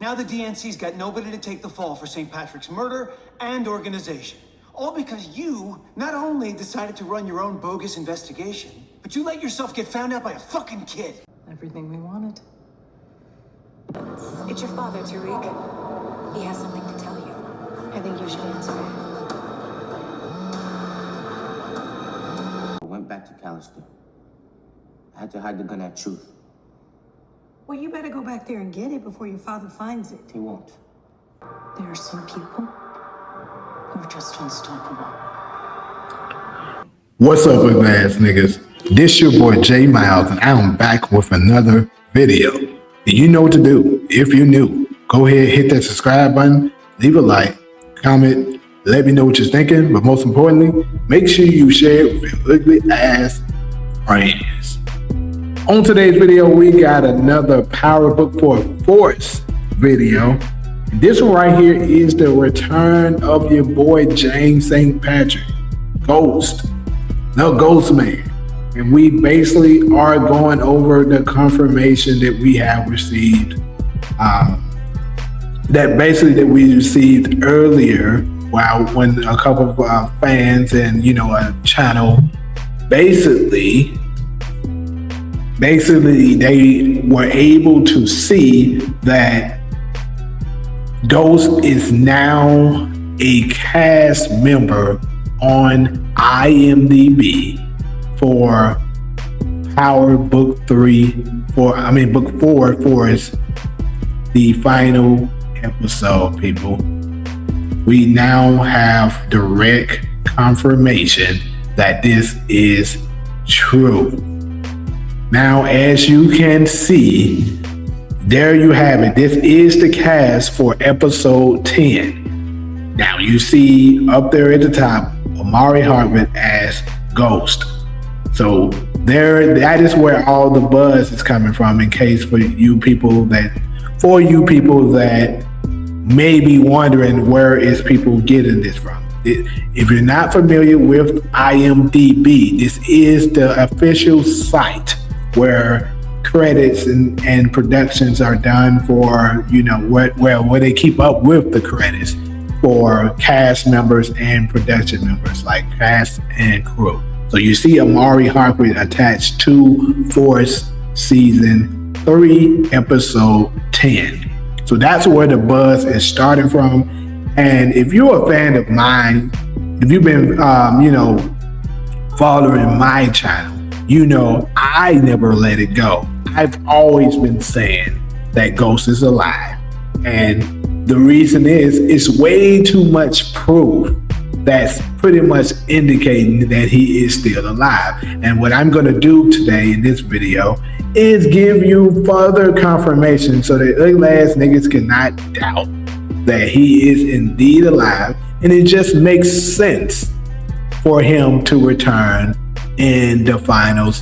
Now the DNC's got nobody to take the fall for St. Patrick's murder and organization. All because you not only decided to run your own bogus investigation, but you let yourself get found out by a fucking kid. Everything we wanted. It's your father, Tariq. He has something to tell you. I think you should answer it. I went back to Callister. I had to hide the gun at Truth. Well, you better go back there and get it before your father finds it. He won't. There are some people who are just unstoppable. What's up, ugly ass niggas? This your boy J Miles, and I'm back with another video. And you know what to do. If you're new, go ahead, hit that subscribe button, leave a like, comment, let me know what you're thinking, but most importantly, make sure you share it with your ugly ass friends. On today's video, we got another Power Book for Force video. And this one right here is the return of your boy James St. Patrick, Ghost, the Ghost Man. And we basically are going over the confirmation that we have received, that we received earlier, when a couple of fans and a channel basically they were able to see that Ghost is now a cast member on IMDb for Power Book 4 for the final episode, people. We now have direct confirmation that this is true. Now, as you can see, there you have it. This is the cast for episode 10. Now, you see up there at the top, Omari Hardwick as Ghost. So that is where all the buzz is coming from, in case for you people that may be wondering where is people getting this from. If you're not familiar with IMDb, this is the official site where credits and productions are done for, where they keep up with the credits for cast members and production members, like cast and crew. So you see Omari Hardwick attached to Force Season 3, Episode 10. So that's where the buzz is starting from. And if you're a fan of mine, if you've been, following my channel, I never let it go. I've always been saying that Ghost is alive. And the reason is, it's way too much proof that's pretty much indicating that he is still alive. And what I'm going to do today in this video is give you further confirmation so that ugly ass niggas cannot doubt that he is indeed alive. And it just makes sense for him to return in the final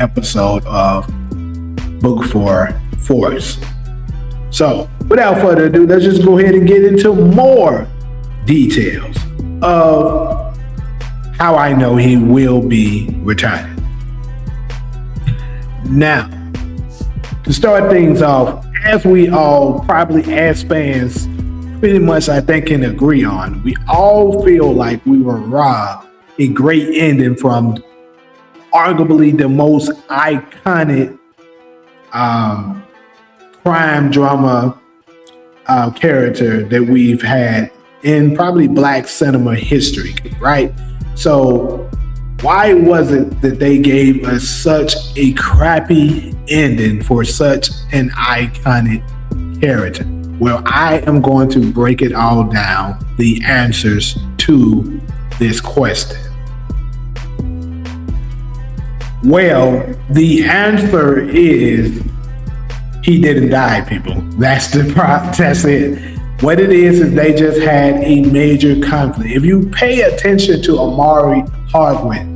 episode of Book 4 Force. So without further ado, let's just go ahead and get into more details of how I know he will be returning. Now, to start things off, as we all probably as fans pretty much I think can agree on, we all feel like we were robbed a great ending from arguably the most iconic crime drama character that we've had in probably Black cinema history, right? So why was it that they gave us such a crappy ending for such an iconic character? Well, I am going to break it all down, the answers to this question. Well, the answer is he didn't die, people. That's it. What it is they just had a major conflict. If you pay attention to Omari Hardwick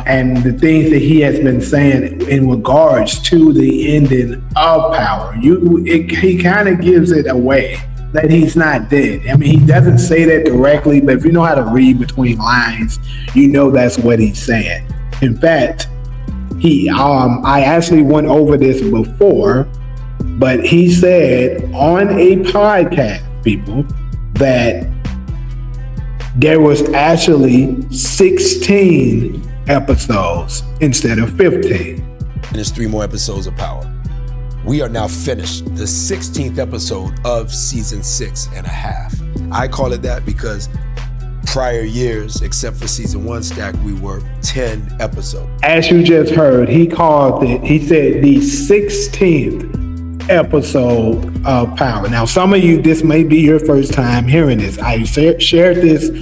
and the things that he has been saying in regards to the ending of Power, he kind of gives it away that he's not dead. I mean, he doesn't say that directly, but if you know how to read between lines, that's what he's saying. In fact, I actually went over this before, But he said on a podcast, people, that there was actually 16 episodes instead of 15. And there's 3 more episodes of Power. We are now finished the 16th episode of season 6.5. I call it that because prior years, except for season 1 stack, we were 10 episodes. As you just heard, he said the 16th episode of Power. Now, some of you, this may be your first time hearing this. I shared this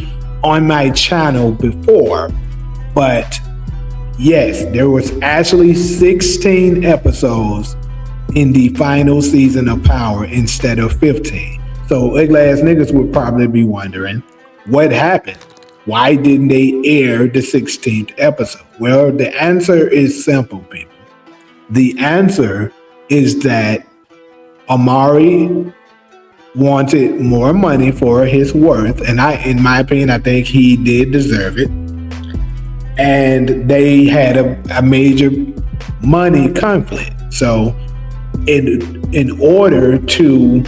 on my channel before, but yes, there was actually 16 episodes in the final season of Power instead of 15. So ugly ass niggas would probably be wondering what happened. Why didn't they air the 16th episode? Well, the answer is simple, people. The answer is that Amari wanted more money for his worth, and in my opinion, I think he did deserve it. And they had a major money conflict. So in order to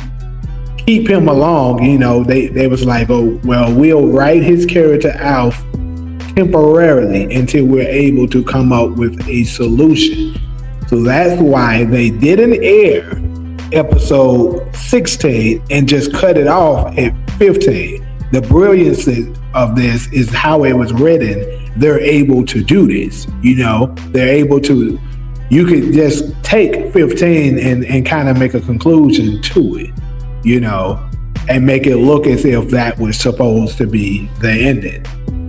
keep him along, you know, they was like, oh, well, we'll write his character out temporarily until we're able to come up with a solution. So that's why they didn't air episode 16 and just cut it off at 15. The brilliance of this is how it was written. They're able to do this, you know, they're able to, you could just take 15 and kind of make a conclusion to it, you know, and make it look as if that was supposed to be the ending.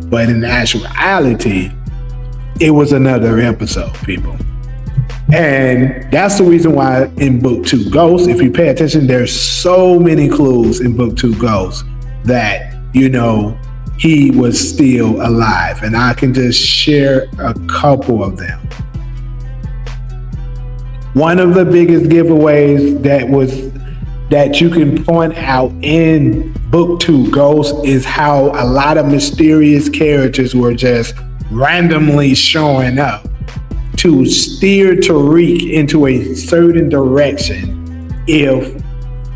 But in actuality, it was another episode, people. And that's the reason why in book 2 Ghost, if you pay attention, there's so many clues in book 2 Ghost that, you know, he was still alive. And I can just share a couple of them. One of the biggest giveaways that you can point out in book 2 Ghost is how a lot of mysterious characters were just randomly showing up to steer Tariq into a certain direction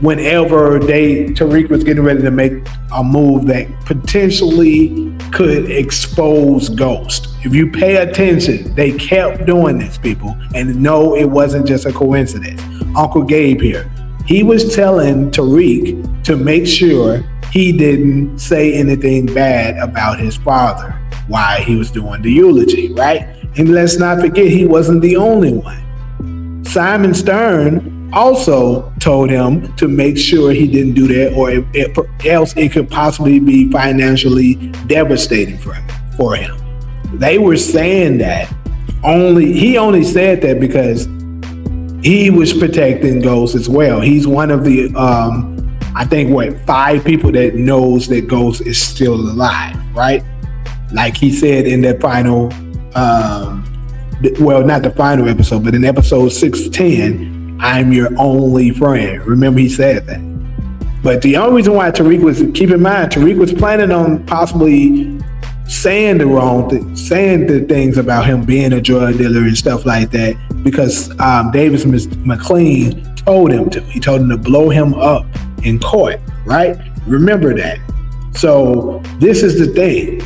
whenever Tariq was getting ready to make a move that potentially could expose Ghost. If you pay attention, they kept doing this, people. And no, it wasn't just a coincidence. Uncle Gabe here, he was telling Tariq to make sure he didn't say anything bad about his father while he was doing the eulogy, right? And let's not forget, he wasn't the only one. Simon Stern also told him to make sure he didn't do that, or else it could possibly be financially devastating for him. They were saying that he only said that because he was protecting Ghost as well. He's one of the, I think, 5 people that knows that Ghost is still alive, right? Like he said in that final, well, not the final episode, but in episode 610, I'm your only friend. Remember, he said that. But the only reason why Tariq was, keep in mind, Tariq was planning on possibly saying the things about him being a drug dealer and stuff like that, because Davis McLean told him to. He told him to blow him up in court, right? Remember that. So this is the thing.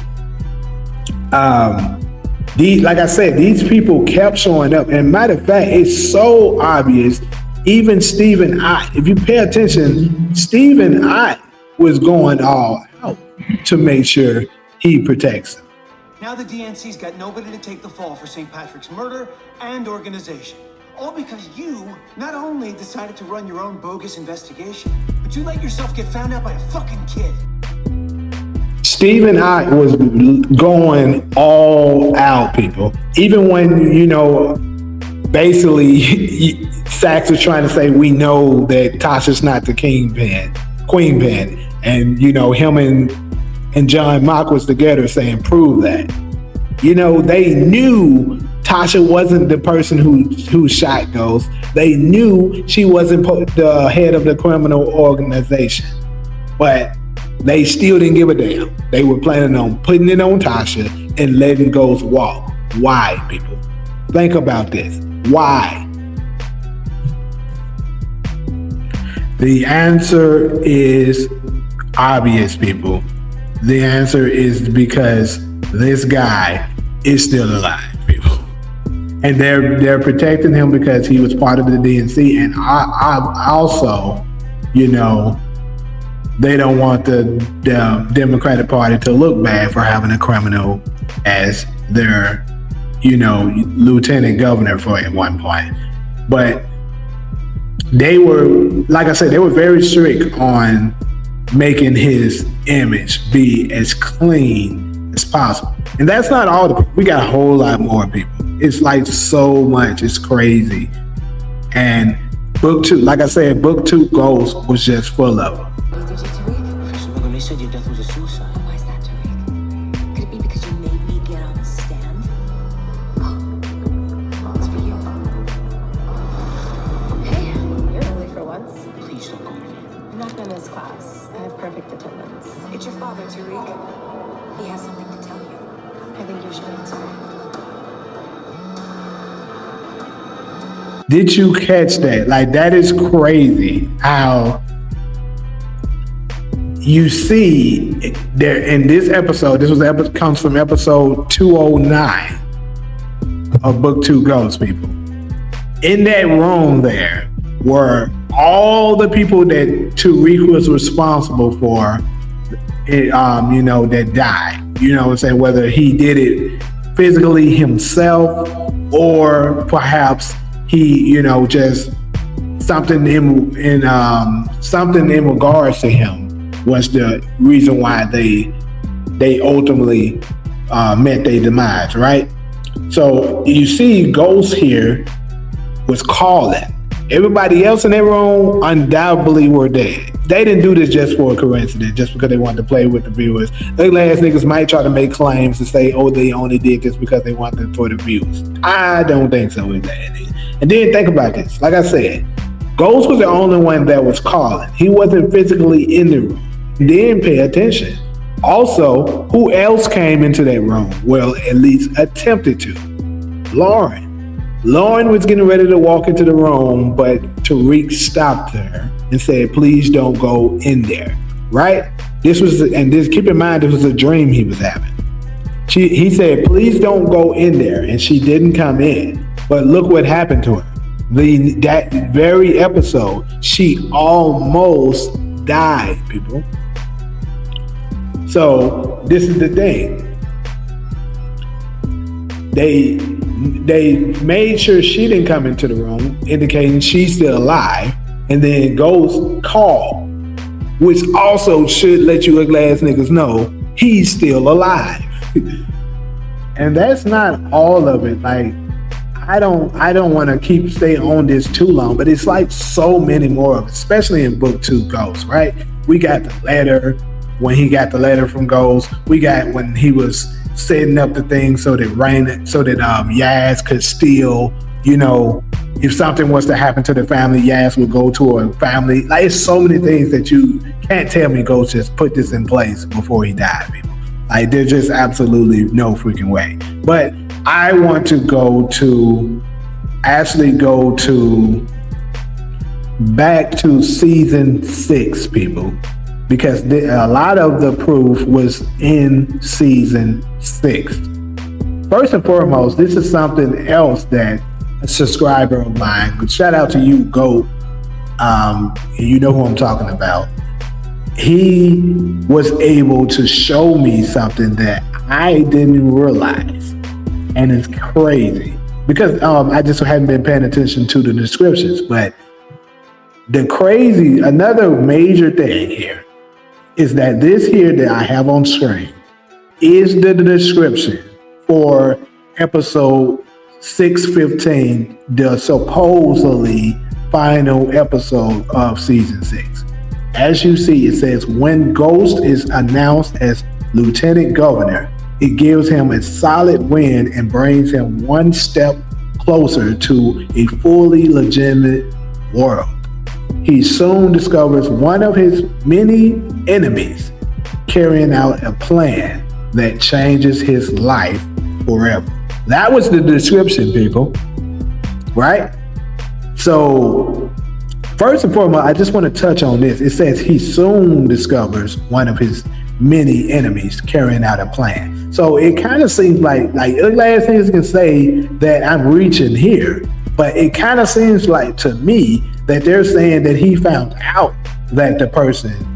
Like I said, these people kept showing up. And matter of fact, it's so obvious. Even Stephen Ott, if you pay attention, Stephen Ott was going all out to make sure he protects him. Now the DNC's got nobody to take the fall for St. Patrick's murder and organization. All because you not only decided to run your own bogus investigation, but you let yourself get found out by a fucking kid. Stephen Ott was going all out, people. Even when, you know, basically Sachs was trying to say, we know that Tasha's not the queen pin. And, you know, him and John Mock was together saying, prove that. You know, they knew Tasha wasn't the person who shot Ghost. They knew she wasn't the head of the criminal organization. But they still didn't give a damn. They were planning on putting it on Tasha and letting Ghost walk. Why, people? Think about this. Why? The answer is obvious, people. The answer is because this guy is still alive, people. And they're protecting him because he was part of the DNC. And I also, you know, they don't want the Democratic Party to look bad for having a criminal as their, you know, lieutenant governor for at one point. But they were, like I said, they were very strict on making his image be as clean as possible. And that's not all the people. We got a whole lot more people. It's like so much. It's crazy. And book 2, like I said, book 2 Ghost was just full of them. Did you, Tariq? When they said your death was a suicide. And why is that, Tariq? Could it be because you made me get on the stand? Oh, it's for you. Hey, you're early for once. Please don't go in there. I'm not gonna miss class. I have perfect attendance. It's your father, Tariq. He has something to tell you. I think you should answer it. Did you catch that? Like, that is crazy how you see there in this episode. This was comes from episode 209 of book 2 Ghost, people. In that room there were all the people that Tariq was responsible for, you know, that died. You know what I'm saying? Whether he did it physically himself or perhaps he, you know, just something in regards to him was the reason why they ultimately met their demise, right? So you see Ghost here was calling. Everybody else in their room undoubtedly were dead. They didn't do this just for a coincidence, just because they wanted to play with the viewers. Ugly ass niggas might try to make claims to say, oh, they only did this because they wanted for the views. I don't think so with that. And then think about this. Like I said, Ghost was the only one that was calling. He wasn't physically in the room. Didn't pay attention. Also, who else came into that room? Well, at least attempted to. Lauren. Lauren was getting ready to walk into the room, but Tariq stopped her and said, please don't go in there, right? Keep in mind, this was a dream he was having. He said, please don't go in there, and she didn't come in. But look what happened to her. That very episode, she almost died, people. So this is the thing. They made sure she didn't come into the room, indicating she's still alive, and then Ghost called, which also should let you ugly ass niggas know he's still alive. And that's not all of it. Like, I don't want to stay on this too long, but it's like so many more of it, especially in book 2 Ghost, right? We got the letter, when he got the letter from Ghost. We got when he was setting up the thing so that Yaz could steal, you know, if something was to happen to the family, Yaz would go to a family. Like, it's so many things that you can't tell me Ghost just put this in place before he died, people. Like, there's just absolutely no freaking way. But I want to go back to season 6, people, because a lot of the proof was in season 6. First and foremost, this is something else that a subscriber of mine, shout out to you, Goat, you know who I'm talking about. He was able to show me something that I didn't realize, and it's crazy because I just hadn't been paying attention to the descriptions. But another major thing here is that this here that I have on screen is the description for episode 615, the supposedly final episode of season 6. As you see, it says, when Ghost is announced as Lieutenant Governor, it gives him a solid win and brings him one step closer to a fully legitimate world. He soon discovers one of his many enemies carrying out a plan that changes his life forever. That was the description, people, right? So first and foremost, I just want to touch on this. It says he soon discovers one of his many enemies carrying out a plan. So it kind of seems like ugly ass niggas can say that I'm reaching here, but it kind of seems like to me that they're saying that he found out that the person,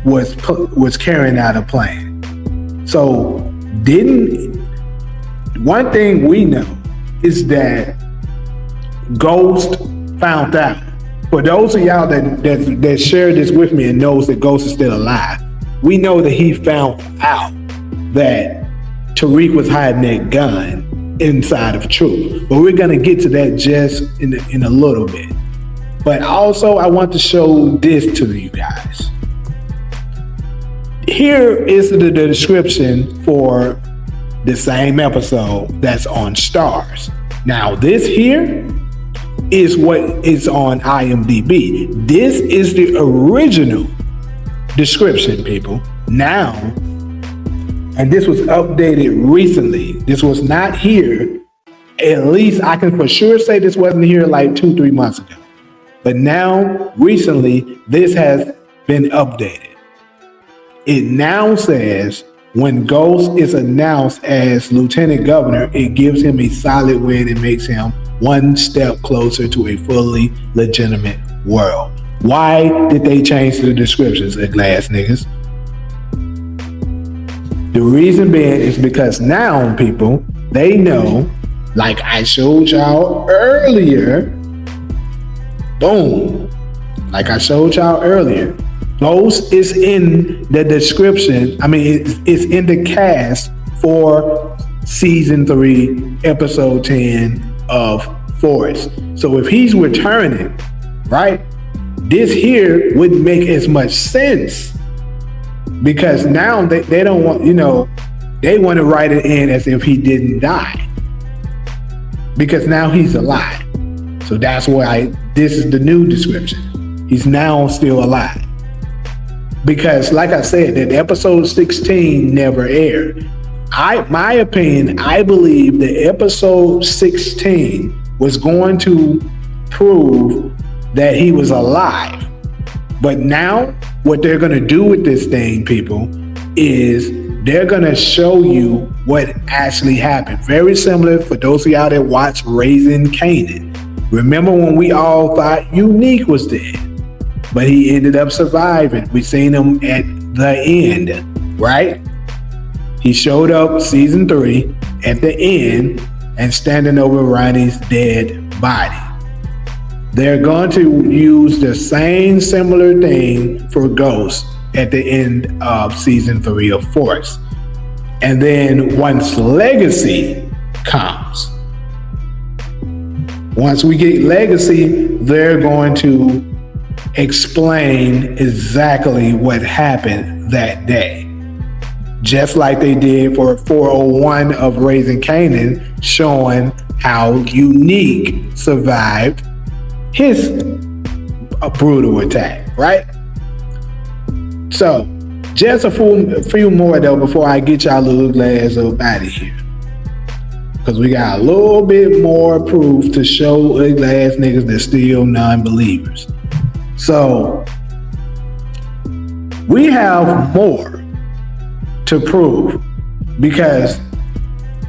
was carrying out a plan. So one thing we know is that Ghost found out. For those of y'all that shared this with me and knows that Ghost is still alive, we know that he found out that Tariq was hiding that gun inside of Truth. But we're gonna get to that just in a little bit. But also I want to show this to you guys. Here is the description for the same episode that's on Stars. Now this here is what is on IMDb. This is the original description, people. Now, and this was updated recently. This was not here. At least I can for sure say this wasn't here like 2-3 months ago. But now, recently, this has been updated. It now says, when Ghost is announced as Lieutenant Governor, it gives him a solid win and makes him one step closer to a fully legitimate world. Why did they change the descriptions, ugly ass niggas? The reason being is because now, people, they know, like I showed y'all earlier, boom, like I showed y'all earlier, Ghost is in the description. I mean, it's in the cast for season 3, episode 10 of Forest. So if he's returning, right, this here wouldn't make as much sense because now they don't want, they want to write it in as if he didn't die because now he's alive. So that's why this is the new description. He's now still alive. Because like I said, that episode 16 never aired. My opinion, I believe that episode 16 was going to prove that he was alive. But now what they're going to do with this thing, people, is they're going to show you what actually happened. Very similar for those of y'all that watch Raising Kanan. Remember when we all thought Unique was dead? But he ended up surviving. We seen him at the end, right? He showed up season 3 at the end and standing over Ronnie's dead body. They're going to use the same similar thing for Ghost at the end of season 3 of Force. And then once Legacy comes, once we get Legacy, they're going to explain exactly what happened that day. Just like they did for 401 of Raising Kanan, showing how Unique survived his brutal attack, right? So, just a few more though before I get y'all little glass up out of here. Because we got a little bit more proof to show ugly ass niggas that still non-believers. So, we have more to prove because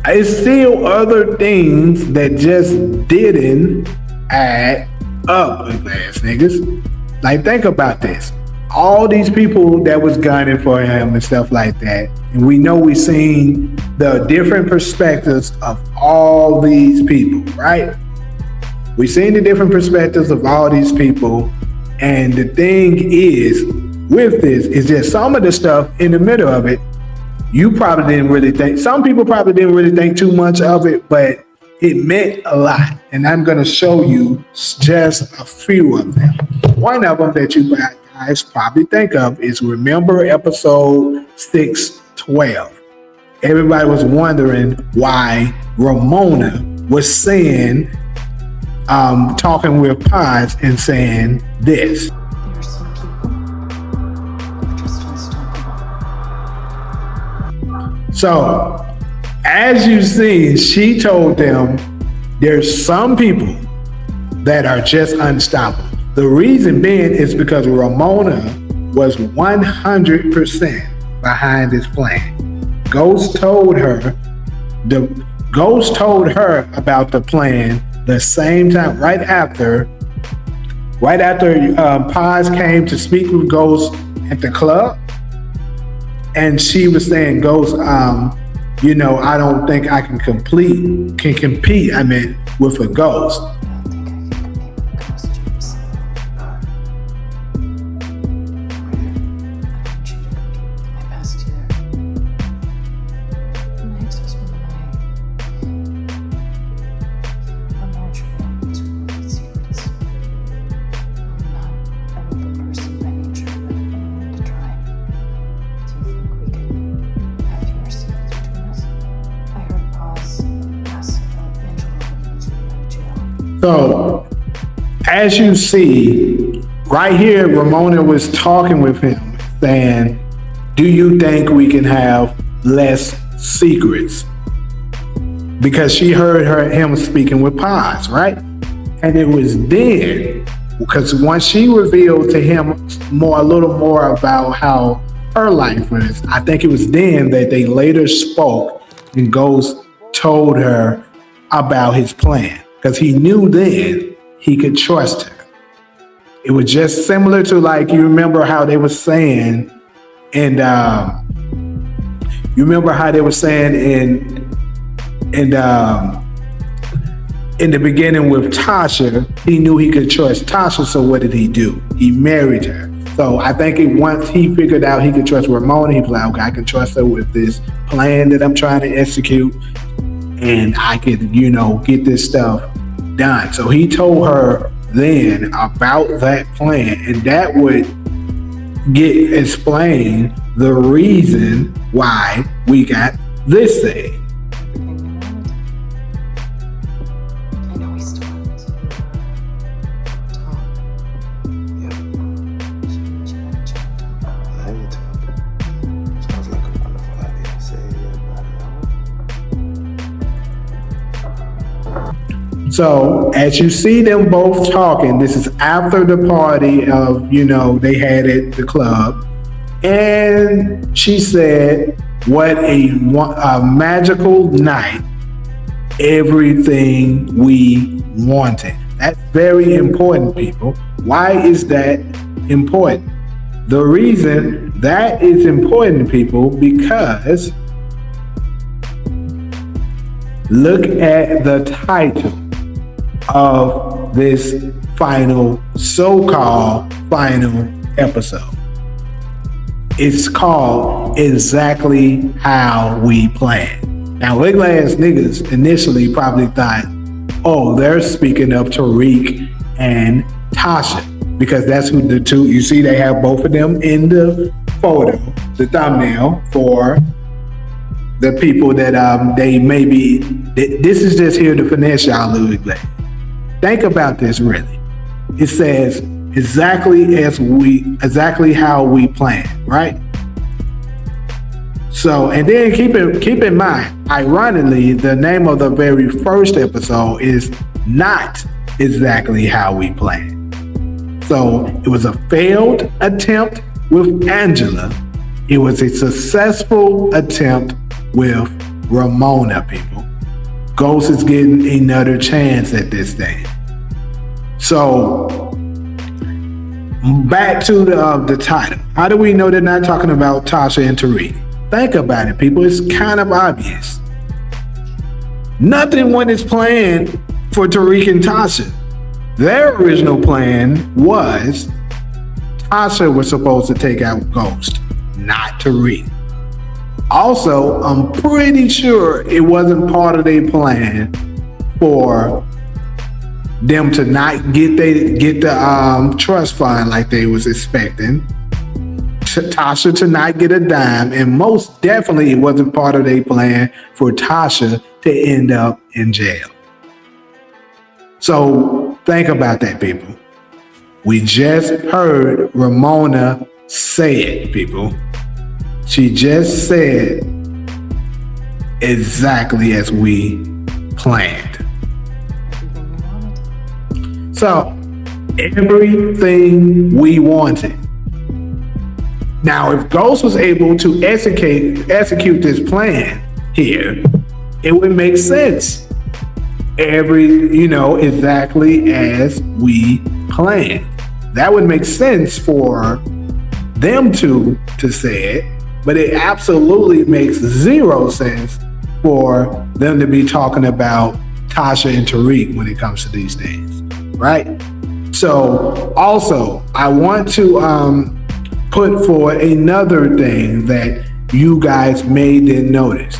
it's still other things that just didn't add up, ugly ass niggas. Like, think about this. All these people that was gunning for him and stuff like that, and we know we've seen the different perspectives of all these people, right? We've seen the different perspectives of all these people. And the thing is, with this, is that some of the stuff in the middle of it, you probably didn't really think, some people probably didn't really think too much of it, but it meant a lot. And I'm going to show you just a few of them. One of them that you guys probably think of is, remember episode 612. Everybody was wondering why Ramona was saying, talking with Pods and saying this. There are some people who are just unstoppable. So, as you see, she told them there's some people that are just unstoppable. The reason being is because Ramona was 100% behind this plan. Ghost told her about the plan the same time, right after Paz came to speak with Ghost at the club, and she was saying, Ghost, I don't think I can compete. With a ghost. I don't think I can compete with the ghost, James. I don't want you to compete with my past either. My ex-husband and I'm naturally always with secrets. I'm not an open person by nature, but I'm willing to try. Do you think we could have fewer secrets between us? I heard Paz ask about Angela when he was getting out of jail. So, as you see, right here, Ramona was talking with him, saying, do you think we can have less secrets? Because she heard him speaking with Paz, right? And it was then, because once she revealed to him a little more about how her life was, I think it was then that they later spoke and Ghost told her about his plan. Because he knew then he could trust her. It was just similar to, like, you remember how they were saying, and in the beginning with Tasha, he knew he could trust Tasha, so what did he do? He married her. So I think once he figured out he could trust Ramona, he was like, okay, I can trust her with this plan that I'm trying to execute, and I could, get this stuff done. So he told her then about that plan, and that would explain the reason why we got this thing. Everything we wanted. I know we still have to talk. Yeah, Should we mention that chat? now you talk. Sounds like a wonderful idea. Say about an hour. So as you see them both talking, this is after the party of, they had at the club. And she said, what a magical night, everything we wanted. That's very important, people. Why is that important? The reason that is important, people, because look at the title of this so-called final episode. It's called Exactly How We Planned. Now, ugly ass niggas initially probably thought, oh, they're speaking of Tariq and Tasha, because that's who the two, you see they have both of them in the photo, the thumbnail for the people that they may be, this is just here to finesse y'all, ugly. Think about this really. It says exactly how we planned, right? So, and then keep in mind, ironically, the name of the very first episode is not exactly how we planned. So it was a failed attempt with Angela. It was a successful attempt with Ramona, people. Ghost is getting another chance at this thing. So back to the title. How do we know they're not talking about Tasha and Tariq? Think about it, people. It's kind of obvious. Nothing was planned for Tariq and Tasha. Their original plan was Tasha was supposed to take out Ghost, not Tariq. Also, I'm pretty sure it wasn't part of their plan for them to not get the trust fund like they was expecting, Tasha to not get a dime, and most definitely it wasn't part of their plan for Tasha to end up in jail. So think about that, people. We just heard Ramona say it, people. She just said exactly as we planned. Everything we wanted. So, everything we wanted. Now, if Ghost was able to execute this plan here, it would make sense. Exactly as we planned. That would make sense for them to say it, but it absolutely makes zero sense for them to be talking about Tasha and Tariq when it comes to these things, right? So also, I want to put forward another thing that you guys may didn't notice.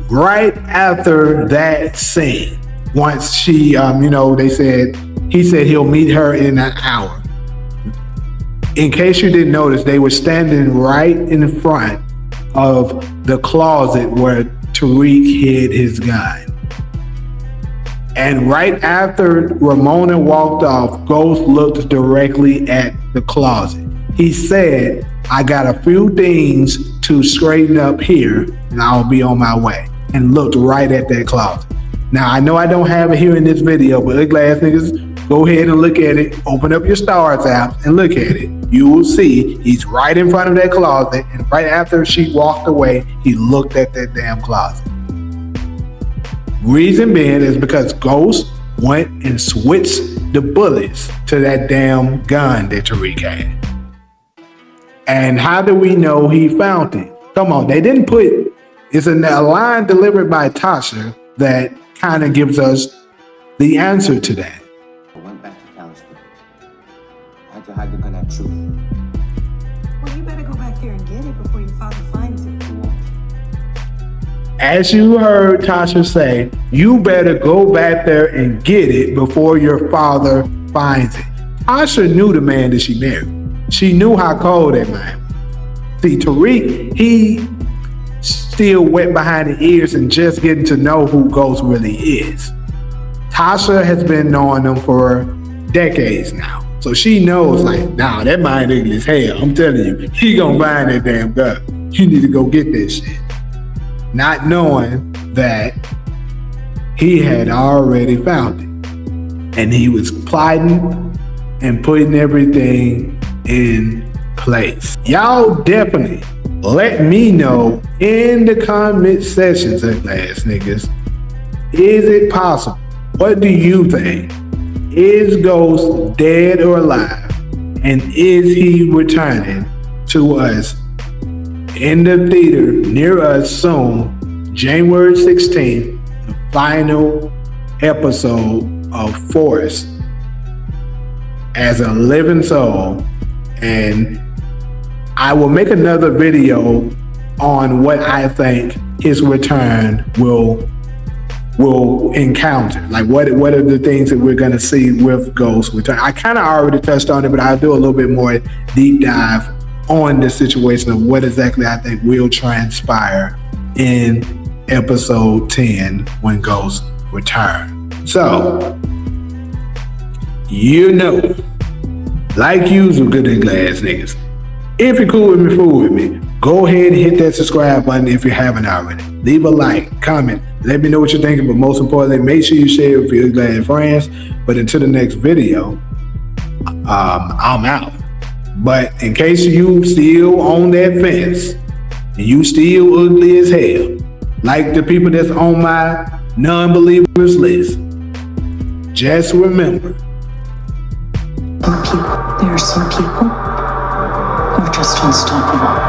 Right after that scene, once she, he said he'll meet her in an hour. In case you didn't notice, they were standing right in front of the closet where Tariq hid his gun. And right after Ramona walked off, Ghost looked directly at the closet. He said, I got a few things to straighten up here and I'll be on my way. And looked right at that closet. Now, I know I don't have it here in this video, but ugly ass niggas, go ahead and look at it. Open up your Stars app and look at it. You will see he's right in front of that closet, and right after she walked away, he looked at that damn closet. Reason being is because Ghost went and switched the bullets to that damn gun that Tariq had. And how do we know he found it? Come on, they didn't put, it's a line delivered by Tasha that kind of gives us the answer to that. I went back to Callister. I had to hide the gun at Truth. Well, you better go back there and get it before your father finds it. As you heard Tasha say, you better go back there and get it before your father finds it. Tasha knew the man that she married. She knew how cold that man was. See, Tariq, he still wet behind the ears and just getting to know who Ghost really is. Tasha has been knowing him for decades now. So she knows, like, nah, that mind ugly as hell. I'm telling you, he gonna find that damn gun. You need to go get this shit. Not knowing that he had already found it. And he was plotting and putting everything in place. Y'all definitely let me know in the comment sections, ugly ass niggas. Is it possible? What do you think? Is Ghost dead or alive? And is he returning to us in the theater near us soon, January 16th, the final episode of Force as a living soul? And I will make another video on what I think his return will encounter. Like what are the things that we're gonna see with Ghost return. I kind of already touched on it, but I'll do a little bit more deep dive on the situation of what exactly I think will transpire in episode 10 when Ghost return. So, like usual, good and glass niggas, if you're cool with me, fool with me, go ahead and hit that subscribe button if you haven't already. Leave a like, comment, let me know what you're thinking, but most importantly, make sure you share it with your glad friends. But until the next video, I'm out. But in case you still on that fence, and you still ugly as hell, like the people that's on my non-believers list, just remember. There are some people who are just unstoppable.